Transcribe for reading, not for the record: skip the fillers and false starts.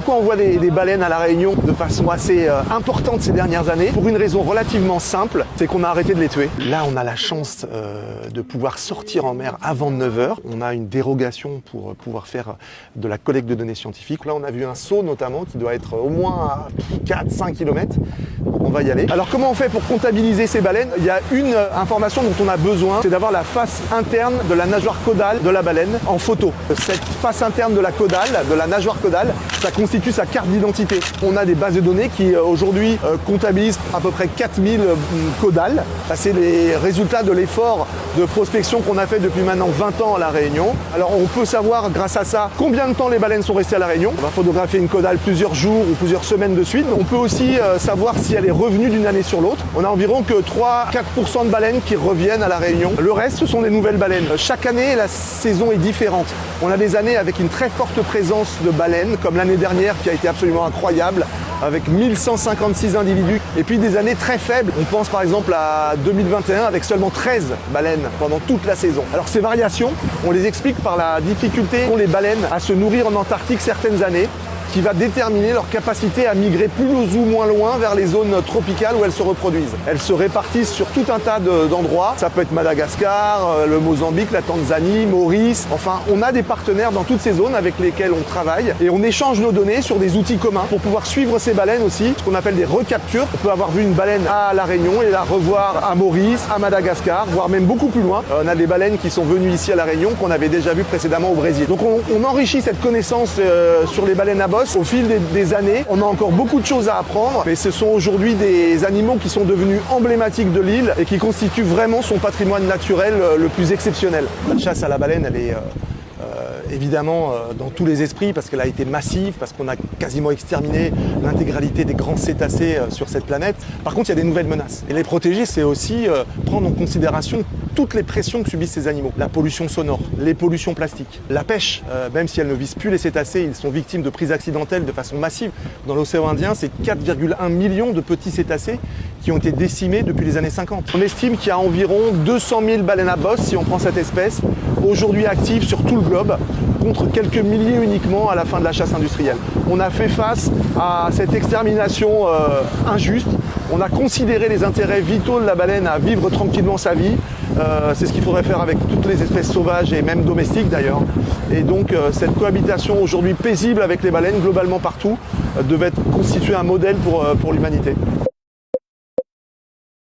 pourquoi on voit des baleines à La Réunion de façon assez importante ces dernières années? Pour une raison relativement simple, c'est qu'on a arrêté de les tuer. Là, on a la chance de pouvoir sortir en mer avant 9 h. On a une dérogation pour pouvoir faire de la collecte de données scientifiques. Là, on a vu un saut notamment qui doit être au moins à 4-5 km. Donc on va y aller. Alors comment on fait pour comptabiliser ces baleines? Il y a une information dont on a besoin, c'est d'avoir la face interne de la nageoire caudale de la baleine en photo. Cette face interne de la caudale, de la nageoire caudale, ça constitue sa carte d'identité. On a des bases de données qui aujourd'hui comptabilisent à peu près 4000 caudales. Ça, c'est les résultats de l'effort de prospection qu'on a fait depuis maintenant 20 ans à La Réunion. Alors on peut savoir grâce à ça combien de temps les baleines sont restées à La Réunion. On va photographier une caudale plusieurs jours ou plusieurs semaines de suite. On peut aussi savoir si elle est revenue d'une année sur l'autre. On a environ que 3-4% de baleines qui reviennent à La Réunion. Le reste, ce sont des nouvelles baleines. Chaque année, la saison est différente. On a des années avec une très forte présence de baleines, comme l'année dernière qui a été absolument incroyable, avec 1156 individus. Et puis des années très faibles. On pense par exemple à 2021 avec seulement 13 baleines pendant toute la saison. Alors ces variations, on les explique par la difficulté qu'ont les baleines à se nourrir en Antarctique certaines années, qui va déterminer leur capacité à migrer plus ou moins loin vers les zones tropicales où elles se reproduisent. Elles se répartissent sur tout un tas d'endroits. Ça peut être Madagascar, le Mozambique, la Tanzanie, Maurice. Enfin, on a des partenaires dans toutes ces zones avec lesquels on travaille et on échange nos données sur des outils communs pour pouvoir suivre ces baleines aussi, ce qu'on appelle des recaptures. On peut avoir vu une baleine à La Réunion et la revoir à Maurice, à Madagascar, voire même beaucoup plus loin. On a des baleines qui sont venues ici à La Réunion qu'on avait déjà vues précédemment au Brésil. Donc on enrichit cette connaissance sur les baleines à bosse au fil des années. On a encore beaucoup de choses à apprendre, mais ce sont aujourd'hui des animaux qui sont devenus emblématiques de l'île et qui constituent vraiment son patrimoine naturel le plus exceptionnel. La chasse à la baleine, elle est évidemment dans tous les esprits parce qu'elle a été massive, parce qu'on a quasiment exterminé l'intégralité des grands cétacés sur cette planète. Par contre, il y a des nouvelles menaces. Et les protéger, c'est aussi prendre en considération toutes les pressions que subissent ces animaux. La pollution sonore, les pollutions plastiques, la pêche, même si elle ne vise plus les cétacés, ils sont victimes de prises accidentelles de façon massive. Dans l'océan Indien, c'est 4,1 millions de petits cétacés qui ont été décimés depuis les années 50. On estime qu'il y a environ 200 000 baleines à bosse, si on prend cette espèce, aujourd'hui actives sur tout le globe, contre quelques milliers uniquement à la fin de la chasse industrielle. On a fait face à cette extermination injuste. On a considéré les intérêts vitaux de la baleine à vivre tranquillement sa vie. C'est ce qu'il faudrait faire avec toutes les espèces sauvages et même domestiques d'ailleurs. Et donc cette cohabitation aujourd'hui paisible avec les baleines globalement partout devait constituer un modèle pour l'humanité.